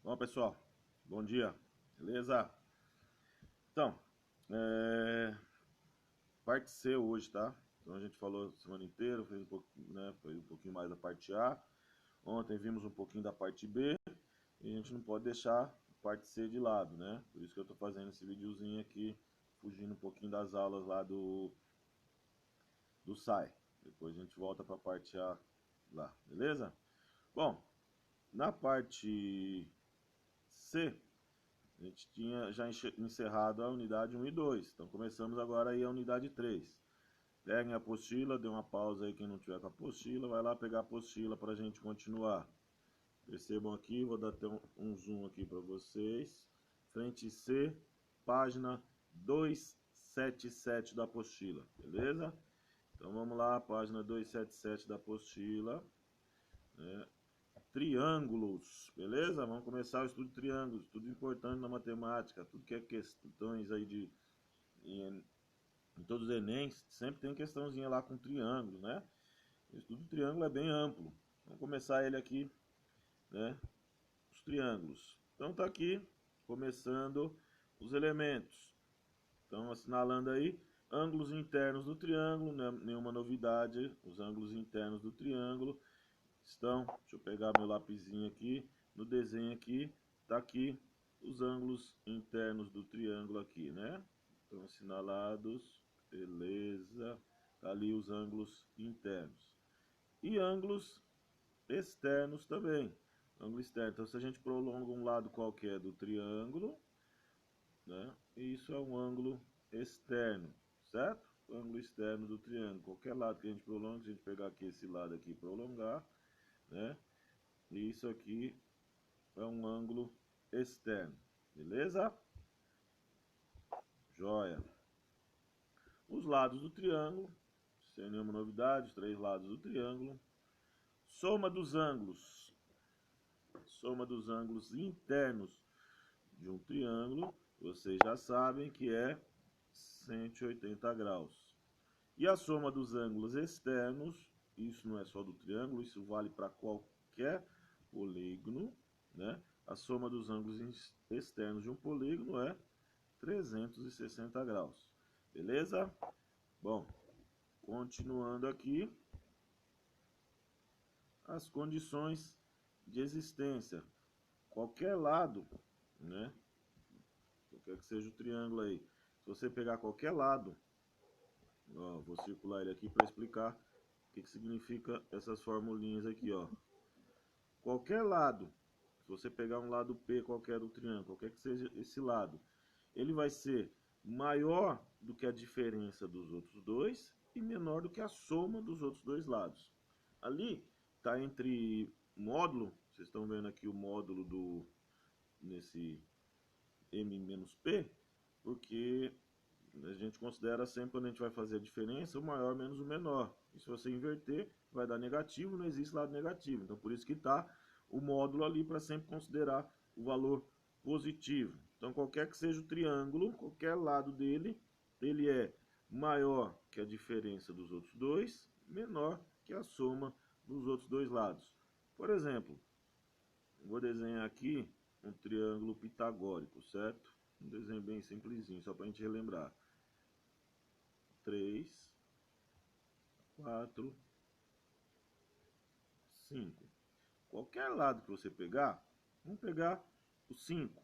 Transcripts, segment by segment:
Bom, pessoal, bom dia, beleza? Então, parte C hoje, tá? Então a gente falou a semana inteira, fez um pouco, né, foi um pouquinho mais da parte A. Ontem vimos um pouquinho da parte B e a gente não pode deixar a parte C de lado, né? Por isso que eu tô fazendo esse videozinho aqui, fugindo um pouquinho das aulas lá do SAI. Depois a gente volta para a parte A lá, beleza? Bom, na parte C, a gente tinha já encerrado a unidade 1 e 2, então começamos agora aí a unidade 3. Peguem a apostila, dê uma pausa aí quem não tiver com a apostila, vai lá pegar a apostila para a gente continuar. Percebam aqui, vou dar até um zoom aqui para vocês. Frente C, página 277 da apostila, beleza? Então vamos lá, página 277 da apostila, né? Triângulos, beleza? Vamos começar o estudo de triângulos, tudo importante na matemática, tudo que é questões aí em todos os Enems, sempre tem questãozinha lá com triângulo, né? O estudo de triângulo é bem amplo. Vamos começar ele aqui, né? Os triângulos. Então tá aqui, começando os elementos. Então assinalando aí, ângulos internos do triângulo, né? Nenhuma novidade, os ângulos internos do triângulo estão, deixa eu pegar meu lapisinho aqui, no desenho aqui, tá aqui os ângulos internos do triângulo aqui, né? Estão assinalados, beleza, tá ali os ângulos internos. E ângulos externos também, ângulo externo, então se a gente prolonga um lado qualquer do triângulo, né? Isso é um ângulo externo, certo? O ângulo externo do triângulo, qualquer lado que a gente prolonga, se a gente pegar aqui esse lado aqui e prolongar, né? E isso aqui é um ângulo externo, beleza? Joia. Os lados do triângulo, sem nenhuma novidade, os três lados do triângulo. Soma dos ângulos. Soma dos ângulos internos de um triângulo, vocês já sabem que é 180 graus. E a soma dos ângulos externos, isso não é só do triângulo, isso vale para qualquer polígono, né? A soma dos ângulos externos de um polígono é 360 graus. Beleza? Bom, continuando aqui, as condições de existência. Qualquer lado, né? Qualquer que seja o triângulo aí. Se você pegar qualquer lado, ó, vou circular ele aqui para explicar o que significa essas formulinhas aqui, ó. Qualquer lado, se você pegar um lado P qualquer do triângulo, qualquer que seja esse lado, ele vai ser maior do que a diferença dos outros dois e menor do que a soma dos outros dois lados. Ali está entre módulo, vocês estão vendo aqui o módulo nesse M-P, porque a gente considera sempre, quando a gente vai fazer a diferença, o maior menos o menor. E se você inverter, vai dar negativo, não existe lado negativo. Então por isso que está o módulo ali para sempre considerar o valor positivo. Então qualquer que seja o triângulo, qualquer lado dele, ele é maior que a diferença dos outros dois, menor que a soma dos outros dois lados. Por exemplo, vou desenhar aqui um triângulo pitagórico, certo? Um desenho bem simplesinho, só para a gente relembrar. 3, 4, 5. Qualquer lado que você pegar, vamos pegar o 5.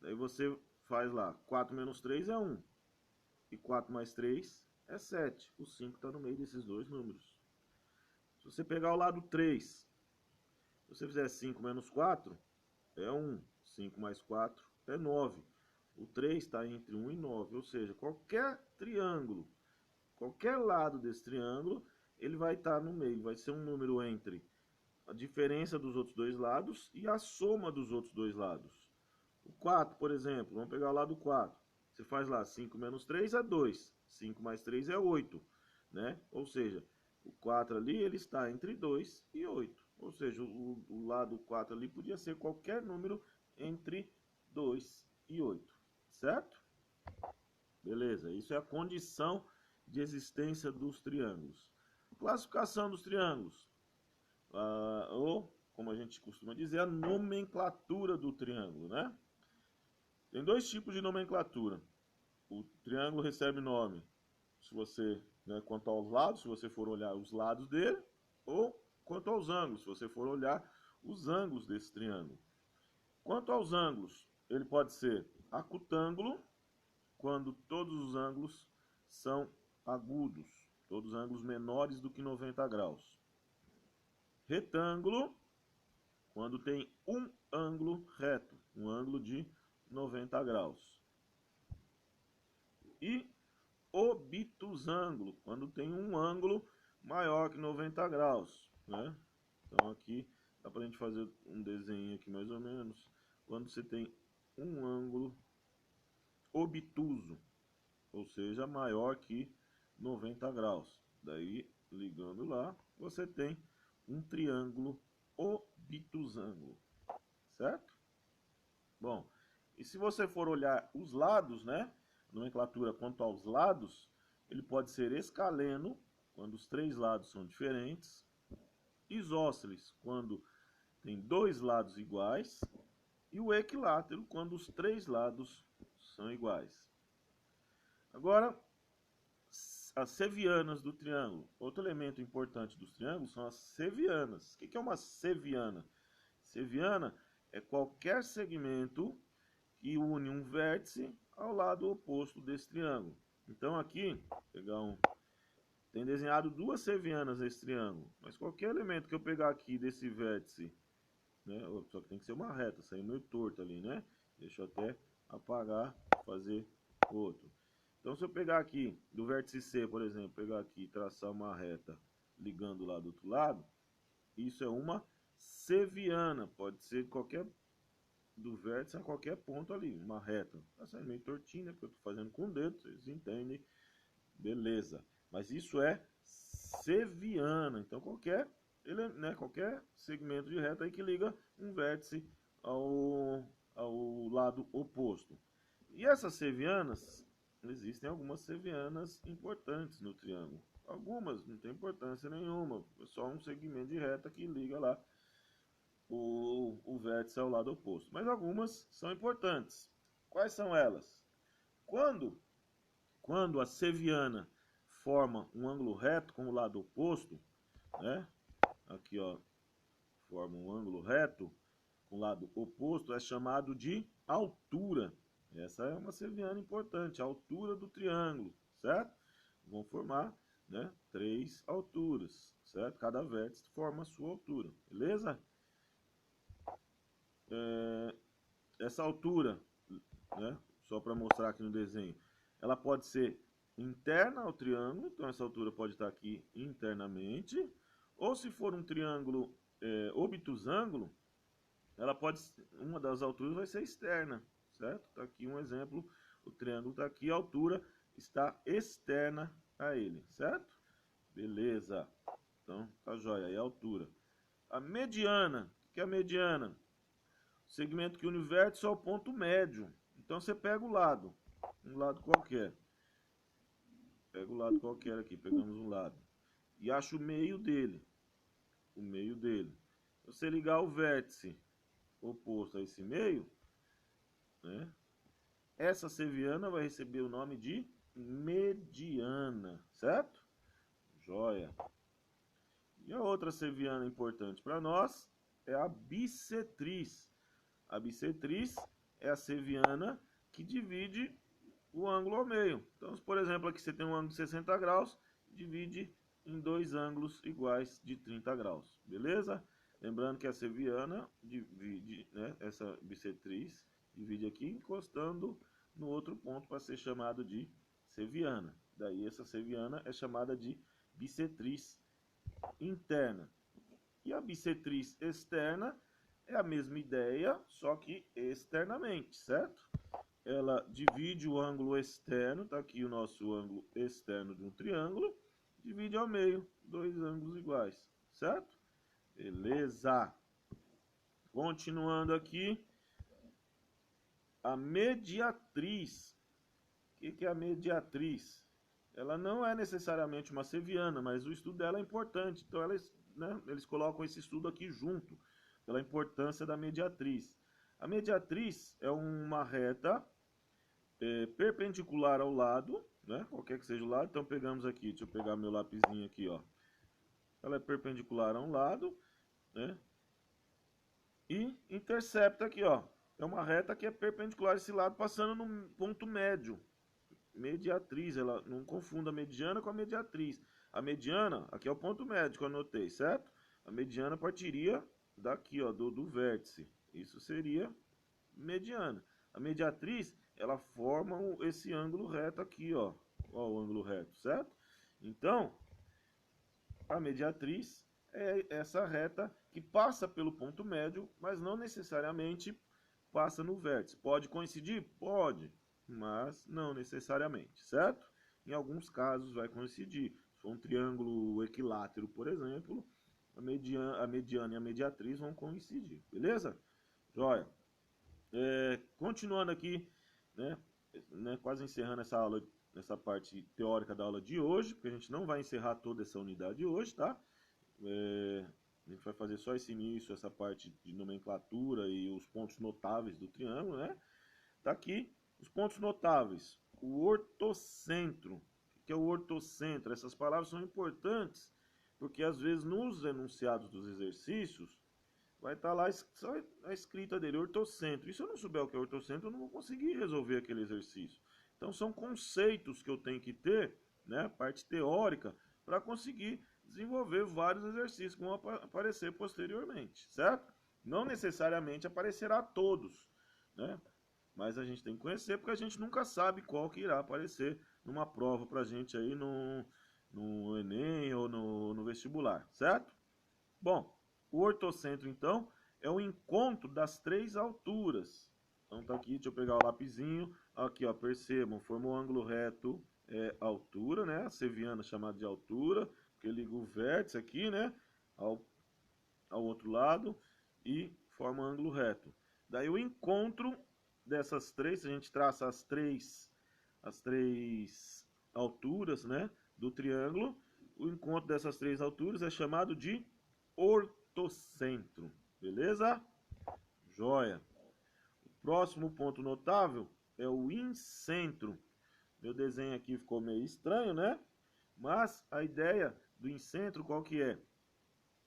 Daí você faz lá, 4 menos 3 é 1. E 4 mais 3 é 7. O 5 está no meio desses dois números. Se você pegar o lado 3, se você fizer 5 menos 4, é 1. 5 mais 4 é 9. O 3 está entre 1 e 9, ou seja, qualquer triângulo, qualquer lado desse triângulo, ele vai estar no meio, vai ser um número entre a diferença dos outros dois lados e a soma dos outros dois lados. O 4, por exemplo, vamos pegar o lado 4. Você faz lá, 5 menos 3 é 2, 5 mais 3 é 8, né? Ou seja, o 4 ali ele está entre 2 e 8. Ou seja, o lado 4 ali podia ser qualquer número entre 2 e 8, certo? Beleza, isso é a condição de existência dos triângulos. Classificação dos triângulos, ou como a gente costuma dizer, a nomenclatura do triângulo, né? Tem dois tipos de nomenclatura. O triângulo recebe nome, se você, né, quanto aos lados, se você for olhar os lados dele, ou quanto aos ângulos, se você for olhar os ângulos desse triângulo. Quanto aos ângulos, ele pode ser acutângulo, quando todos os ângulos são agudos, todos os ângulos menores do que 90 graus. Retângulo, quando tem um ângulo reto, um ângulo de 90 graus. E obtusângulo, quando tem um ângulo maior que 90 graus, né? Então aqui dá pra gente fazer um desenho aqui mais ou menos, quando você tem um ângulo obtuso, ou seja, maior que 90 graus. Daí, ligando lá, você tem um triângulo obtusângulo, certo? Bom, e se você for olhar os lados, né? Nomenclatura quanto aos lados, ele pode ser escaleno, quando os três lados são diferentes, isósceles, quando tem dois lados iguais, e o equilátero, quando os três lados são iguais. Agora, as sevianas do triângulo. Outro elemento importante dos triângulos são as sevianas. O que é uma seviana? Seviana é qualquer segmento que une um vértice ao lado oposto desse triângulo. Então aqui, tem desenhado duas sevianas nesse triângulo, mas qualquer elemento que eu pegar aqui desse vértice, né, só que tem que ser uma reta, saiu meio torto ali, né? Deixa eu até apagar, fazer outro. Então se eu pegar aqui do vértice C, por exemplo, pegar aqui e traçar uma reta ligando lá do outro lado, isso é uma seviana, pode ser qualquer do vértice a qualquer ponto ali, uma reta. Tá saindo meio tortinho, né, porque eu tô fazendo com o dedo, vocês entendem, beleza. Mas isso é seviana, então qualquer segmento de reta aí que liga um vértice ao lado oposto. E essas sevianas, existem algumas sevianas importantes no triângulo. Algumas não tem importância nenhuma, é só um segmento de reta que liga lá o vértice ao lado oposto. Mas algumas são importantes. Quais são elas? Quando a seviana forma um ângulo reto com o lado oposto, né? Aqui, ó, forma um ângulo reto com o lado oposto, é chamado de altura. Essa é uma seviana importante, a altura do triângulo, certo? Vão formar, né, três alturas, certo? Cada vértice forma a sua altura, beleza? Essa altura, né, só para mostrar aqui no desenho, ela pode ser interna ao triângulo, então essa altura pode estar aqui internamente, ou se for um triângulo obtusângulo, uma das alturas vai ser externa, certo? Está aqui um exemplo, o triângulo está aqui, a altura está externa a ele, certo? Beleza, então tá jóia, aí a altura. A mediana, o que é a mediana? Segmento que une o vértice ao ponto médio. Então você pega um lado qualquer. Pega o lado qualquer aqui, pegamos um lado. E acha o meio dele. O meio dele. Se você ligar o vértice oposto a esse meio, né, essa seviana vai receber o nome de mediana, certo? Joia. E a outra seviana importante para nós é a bissetriz. A bissetriz é a seviana que divide o ângulo ao meio. Então, por exemplo, aqui você tem um ângulo de 60 graus, divide em dois ângulos iguais de 30 graus, beleza? Lembrando que a seviana divide, né, essa bissetriz divide aqui encostando no outro ponto para ser chamado de seviana. Daí essa seviana é chamada de bissetriz interna. E a bissetriz externa é a mesma ideia, só que externamente, certo? Ela divide o ângulo externo, tá aqui o nosso ângulo externo de um triângulo, divide ao meio, dois ângulos iguais, certo? Beleza. Continuando aqui, a mediatriz. O que é a mediatriz? Ela não é necessariamente uma seviana, mas o estudo dela é importante, então eles colocam esse estudo aqui junto. pela importância da mediatriz. A mediatriz é uma reta perpendicular ao lado, né? Qualquer que seja o lado. Então pegamos aqui, deixa eu pegar meu lapisinho aqui, ó. Ela é perpendicular a um lado, né? E intercepta aqui, ó. É uma reta que é perpendicular a esse lado, passando no ponto médio. Mediatriz, ela não confunda a mediana com a mediatriz. A mediana, aqui é o ponto médio que eu anotei, certo? A mediana partiria daqui, ó, do vértice. Isso seria mediana. A mediatriz, ela forma esse ângulo reto aqui, ó. Ó, o ângulo reto, certo? Então, a mediatriz é essa reta que passa pelo ponto médio, mas não necessariamente passa no vértice. Pode coincidir? Pode, mas não necessariamente, certo? Em alguns casos vai coincidir. Se for um triângulo equilátero, por exemplo, a mediana e a mediatriz vão coincidir, beleza? Joia. Continuando aqui, né, quase encerrando essa aula, essa parte teórica da aula de hoje, porque a gente não vai encerrar toda essa unidade hoje, tá? A gente vai fazer só esse início, essa parte de nomenclatura e os pontos notáveis do triângulo, né? Tá aqui os pontos notáveis. O ortocentro. O que é o ortocentro? Essas palavras são importantes, porque às vezes nos enunciados dos exercícios vai estar lá só a escrita dele, ortocentro. E se eu não souber o que é ortocentro, eu não vou conseguir resolver aquele exercício. Então são conceitos que eu tenho que ter, né, parte teórica, para conseguir desenvolver vários exercícios que vão aparecer posteriormente, certo? Não necessariamente aparecerá todos, né? Mas a gente tem que conhecer, porque a gente nunca sabe qual que irá aparecer numa prova pra gente aí no Enem ou no vestibular, certo? Bom, o ortocentro, então, é o encontro das três alturas. Então tá aqui, deixa eu pegar o lapisinho. Aqui, ó, percebam, formou um ângulo reto, altura, né? A seviana chamada de altura, porque liga o vértice aqui, né? Ao outro lado e forma um ângulo reto. Daí o encontro dessas três, se a gente traça as três alturas, né, do triângulo, o encontro dessas três alturas é chamado de ortocentro, beleza? Joia. O próximo ponto notável é o incentro. Meu desenho aqui ficou meio estranho, né? Mas a ideia do incentro qual que é?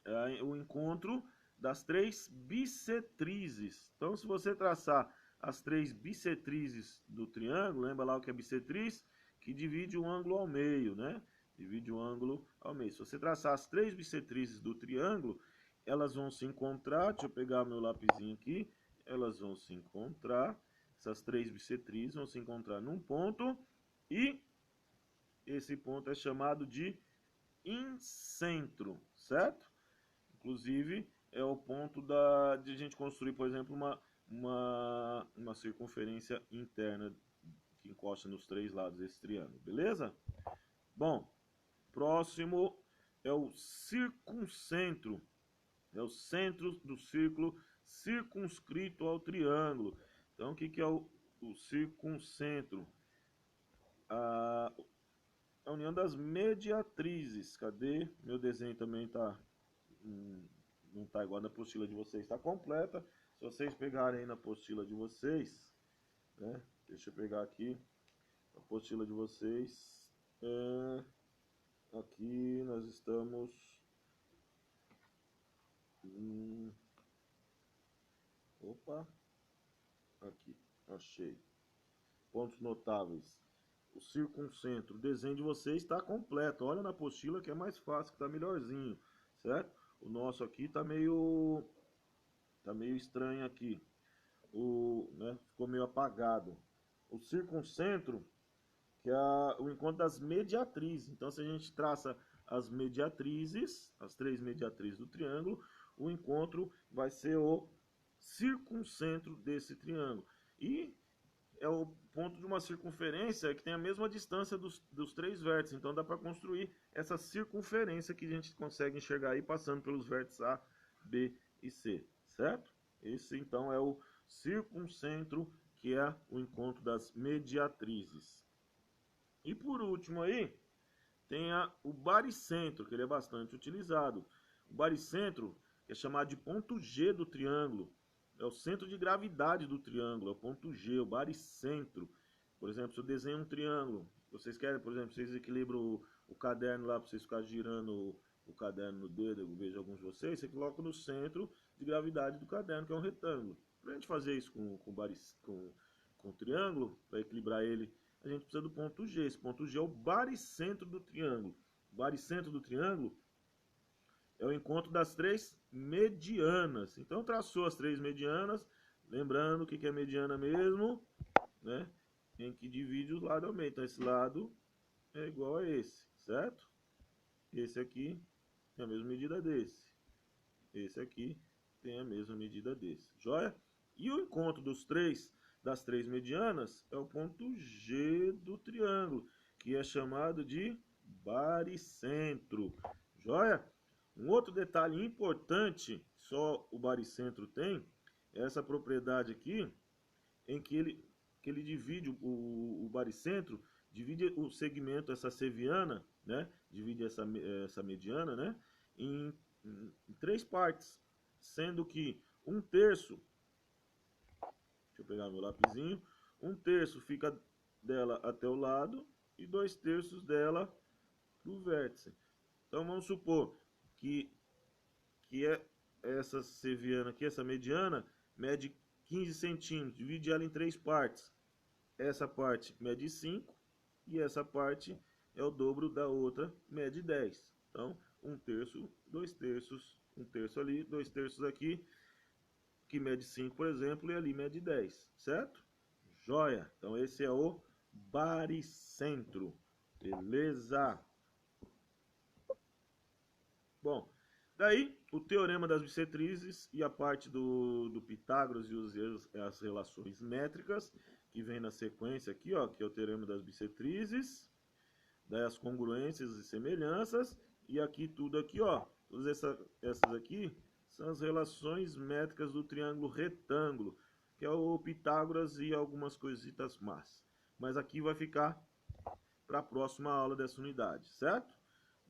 É o encontro das três bissetrizes. Então, se você traçar as três bissetrizes do triângulo, lembra lá o que é bissetriz? Que divide um ângulo ao meio, né? Divide um ângulo ao meio. Se você traçar as três bissetrizes do triângulo, elas vão se encontrar. Deixa eu pegar meu lapisinho aqui. Elas vão se encontrar. Essas três bissetrizes vão se encontrar num ponto. E esse ponto é chamado de incentro, certo? Inclusive, é o ponto de a gente construir, por exemplo, uma circunferência interna que encosta nos três lados desse triângulo, beleza? Bom, próximo é o circuncentro. É o centro do círculo circunscrito ao triângulo. Então, o que é o circuncentro? A união das mediatrizes. Cadê? Meu desenho também está... não está igual na apostila de vocês, está completa. Se vocês pegarem na apostila de vocês, né? Deixa eu pegar aqui a apostila de vocês. Aqui nós estamos... Opa! Aqui, achei. Pontos notáveis. O circuncentro. O desenho de vocês está completo. Olha na apostila que é mais fácil, que está melhorzinho, certo? O nosso aqui está meio estranho aqui. Né, ficou meio apagado. O circuncentro, que é o encontro das mediatrizes. Então, se a gente traça as mediatrizes, as três mediatrizes do triângulo, o encontro vai ser o circuncentro desse triângulo. E é o ponto de uma circunferência que tem a mesma distância dos três vértices. Então dá para construir essa circunferência que a gente consegue enxergar aí passando pelos vértices A, B e C, certo? Esse então é o circuncentro, que é o encontro das mediatrizes. E por último aí, tem o baricentro, que ele é bastante utilizado. O baricentro, que é chamado de ponto G do triângulo. É o centro de gravidade do triângulo, é o ponto G, o baricentro. Por exemplo, se eu desenho um triângulo, vocês querem, por exemplo, vocês equilibram o caderno lá, para vocês ficarem girando o caderno no dedo, eu vejo alguns de vocês, você coloca no centro de gravidade do caderno, que é um retângulo. Para a gente fazer isso com o triângulo, para equilibrar ele, a gente precisa do ponto G. Esse ponto G é o baricentro do triângulo. O baricentro do triângulo é o encontro das três medianas. Então, traçou as três medianas, lembrando o que é mediana mesmo, né? Em que divide os lados ao meio. Então, esse lado é igual a esse, certo? Esse aqui tem a mesma medida desse. Esse aqui tem a mesma medida desse. Joia? E o encontro das três medianas é o ponto G do triângulo, que é chamado de baricentro. Joia? Um outro detalhe importante, só o baricentro tem, é essa propriedade aqui, em que ele divide o baricentro, divide o segmento, essa seviana, né? Divide essa mediana, né? Em três partes, sendo que um terço, deixa eu pegar meu lapisinho, um terço fica dela até o lado e 2/3 dela para o vértice. Então vamos supor que essa seviana aqui, essa mediana, mede 15 centímetros, divide ela em três partes. Essa parte mede 5 e essa parte é o dobro da outra, mede 10. Então, 1/3, 2/3, 1/3 ali, 2/3 aqui, que mede 5, por exemplo, e ali mede 10, certo? Joia! Então, esse é o baricentro, beleza? Bom, daí o teorema das bissetrizes e a parte do Pitágoras e as relações métricas, que vem na sequência aqui, ó, que é o teorema das bissetrizes, daí as congruências e semelhanças, e aqui tudo aqui, ó, todas essas aqui são as relações métricas do triângulo retângulo, que é o Pitágoras e algumas coisitas más. Mas aqui vai ficar para a próxima aula dessa unidade, certo?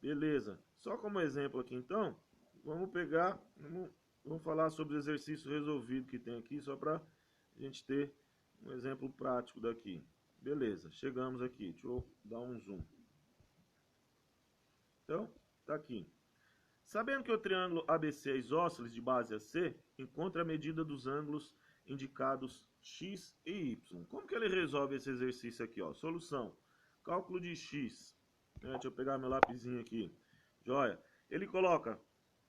Beleza. Só como exemplo aqui, então, vamos falar sobre o exercício resolvido que tem aqui, só para a gente ter um exemplo prático daqui. Beleza, chegamos aqui. Deixa eu dar um zoom. Então, tá aqui. Sabendo que o triângulo ABC é isósceles de base a C, encontre a medida dos ângulos indicados X e Y. Como que ele resolve esse exercício aqui, ó? Solução. Cálculo de X. Deixa eu pegar meu lapisinho aqui. Joia. Ele coloca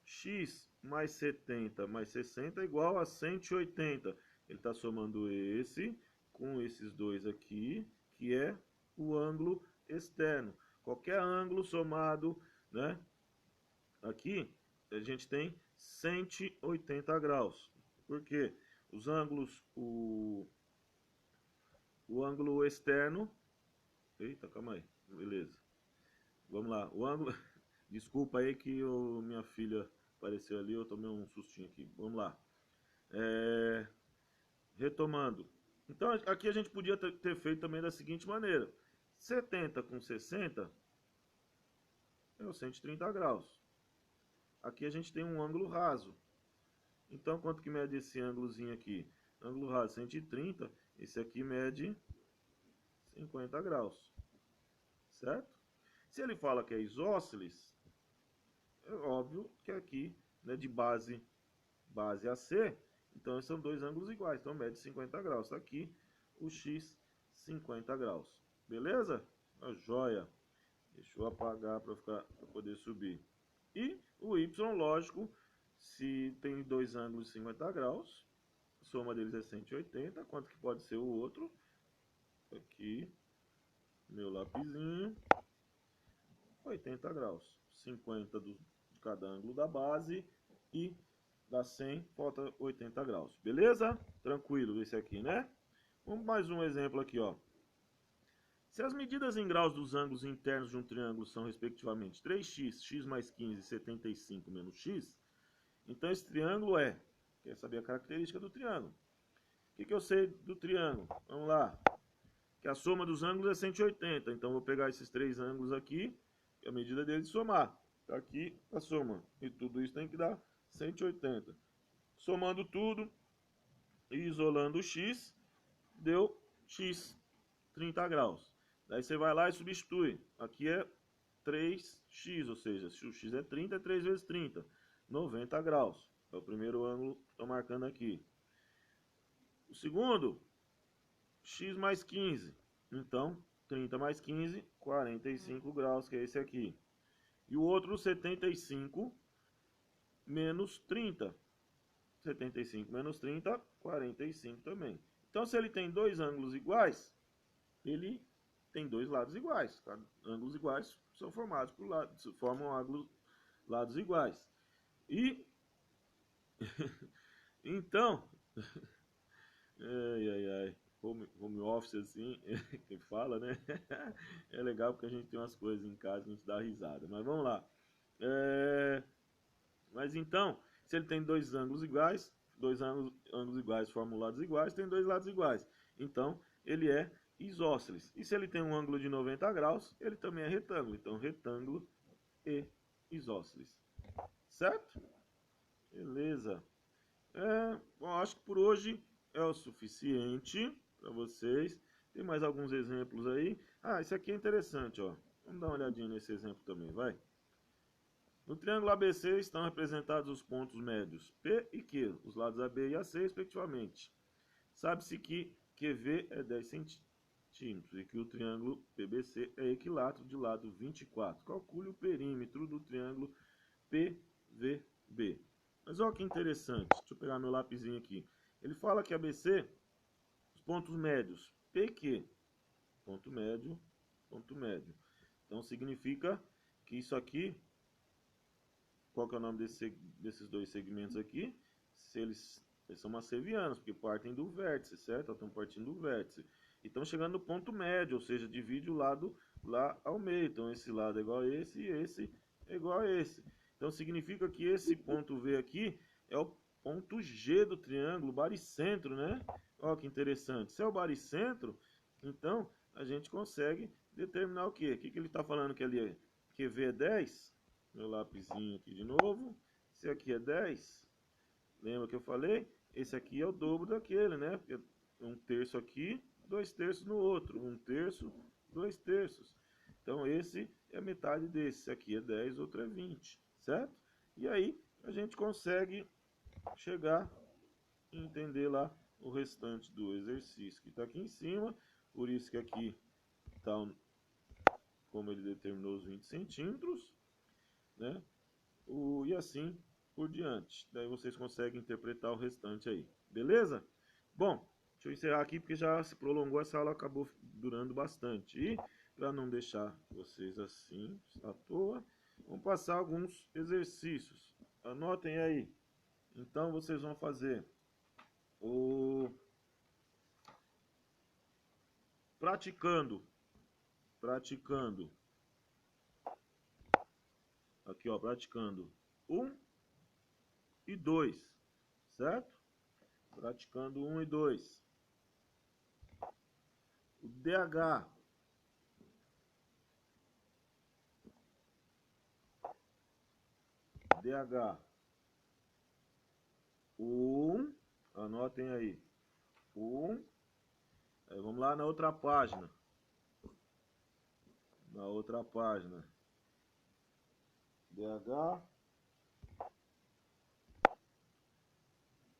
X mais 70 mais 60 igual a 180. Ele está somando esse com esses dois aqui, que é o ângulo externo. Qualquer ângulo somado, né? Aqui a gente tem 180 graus. Por quê? Os ângulos, o ângulo externo... Eita, calma aí. Beleza. Vamos lá. O ângulo... Desculpa aí que minha filha apareceu ali, eu tomei um sustinho aqui. Vamos lá. Retomando. Então, aqui a gente podia ter feito também da seguinte maneira. 70 com 60 é o 130 graus. Aqui a gente tem um ângulo raso. Então, quanto que mede esse ângulozinho aqui? Ângulo raso 130, esse aqui mede 50 graus. Certo? Se ele fala que é isósceles, é óbvio que aqui, né, de base a C, então são dois ângulos iguais, então mede 50 graus. Tá aqui o X 50 graus. Beleza? A joia. Deixa eu apagar para poder subir. E o Y, lógico, se tem dois ângulos de 50 graus, a soma deles é 180. Quanto que pode ser o outro? Aqui, meu lapisinho, 80 graus. 50 de cada ângulo da base e dá 100, falta 80 graus. Beleza? Tranquilo esse aqui, né? Vamos mais um exemplo aqui, ó. Se as medidas em graus dos ângulos internos de um triângulo são, respectivamente, 3x, x mais 15, 75 menos x, então esse triângulo quer saber a característica do triângulo. O que eu sei do triângulo? Vamos lá. Que a soma dos ângulos é 180, então vou pegar esses três ângulos aqui, e a medida deles somar. Tá aqui a soma, e tudo isso tem que dar 180. Somando tudo e isolando o x, deu x, 30 graus. Daí você vai lá e substitui. Aqui é 3x, ou seja, se o x é 30, é 3 vezes 30, 90 graus. É o primeiro ângulo que estou marcando aqui. O segundo, x mais 15. Então, 30 mais 15, 45 graus, que é esse aqui. E o outro, 75 menos 30. 75 menos 30, 45 também. Então, se ele tem dois ângulos iguais, ele tem dois lados iguais. Tá? Ângulos iguais são formados por lados, formam ângulos, lados iguais. E então, home office assim, quem fala, né? É legal porque a gente tem umas coisas em casa, a gente dá risada. Mas vamos lá. Mas então, se ele tem dois ângulos iguais, dois ângulos iguais formam lados iguais, tem dois lados iguais. Então, ele é isósceles. E se ele tem um ângulo de 90 graus, ele também é retângulo. Então, retângulo e isósceles. Certo? Beleza. Bom, acho que por hoje é o suficiente para vocês. Tem mais alguns exemplos aí. Esse aqui é interessante, ó. Vamos dar uma olhadinha nesse exemplo também, vai. No triângulo ABC estão representados os pontos médios P e Q, os lados AB e AC, respectivamente. Sabe-se que QV é 10 centímetros e que o triângulo PBC é equilátero de lado 24. Calcule o perímetro do triângulo PVB. Mas olha que interessante, deixa eu pegar meu lapisinho aqui. Ele fala que ABC, os pontos médios PQ, ponto médio, ponto médio. Então significa que isso aqui, qual que é o nome desses dois segmentos aqui? Se eles são macievianos, porque partem do vértice, certo? Estão partindo do vértice. E estão chegando no ponto médio, ou seja, divide o lado lá ao meio. Então esse lado é igual a esse e esse é igual a esse. Então significa que esse ponto V aqui é o ponto G do triângulo, baricentro, né? Olha que interessante. Se é o baricentro, então a gente consegue determinar o quê? O que ele está falando que ali é? Que V é 10? Meu lapisinho aqui de novo. Esse aqui é 10. Lembra que eu falei? Esse aqui é o dobro daquele, né? Porque 1/3 aqui, 2/3 no outro. 1/3, 2/3. Então esse é a metade desse. Esse aqui é 10, outro é 20. Certo? E aí a gente consegue chegar e entender lá o restante do exercício que está aqui em cima. Por isso que aqui está como ele determinou os 20 centímetros. Né? E assim por diante. Daí vocês conseguem interpretar o restante aí. Beleza? Bom, deixa eu encerrar aqui porque já se prolongou, essa aula acabou durando bastante. E para não deixar vocês assim à toa, vamos passar alguns exercícios. Anotem aí. Então vocês vão fazer o praticando. Aqui, ó, praticando 1 e 2, certo? Praticando 1 e 2. O DH. DH. 1. Anotem aí. 1. Aí vamos lá na outra página. Na outra página. DH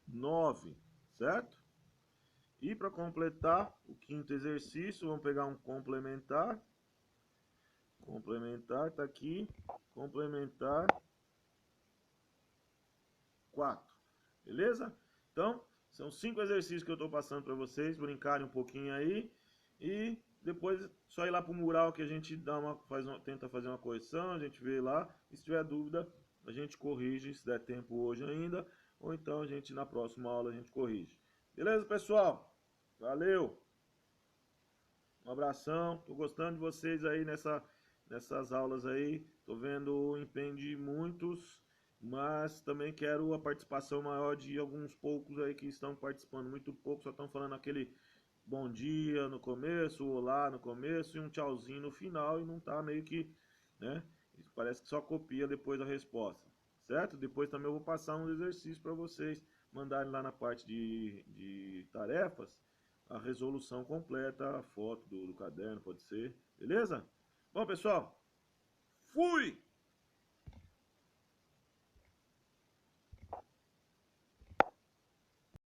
9, certo? E para completar o quinto exercício, vamos pegar um complementar. Complementar está aqui. Complementar 4. Beleza? Então, são 5 exercícios que eu estou passando para vocês, brincarem um pouquinho aí. E depois só ir lá para o mural que a gente tenta fazer uma correção, a gente vê lá. E se tiver dúvida, a gente corrige, se der tempo hoje ainda. Ou então a gente na próxima aula a gente corrige. Beleza, pessoal? Valeu! Um abração, tô gostando de vocês aí nessas aulas aí. Tô vendo o empenho de muitos, mas também quero a participação maior de alguns poucos aí que estão participando. Muito pouco, só estão falando aquele bom dia no começo, olá no começo e um tchauzinho no final e não tá meio que, né? Parece que só copia depois a resposta. certo? Depois também eu vou passar um exercício para vocês mandarem lá na parte de tarefas a resolução completa, a foto do caderno, pode ser, beleza? Bom, pessoal, fui!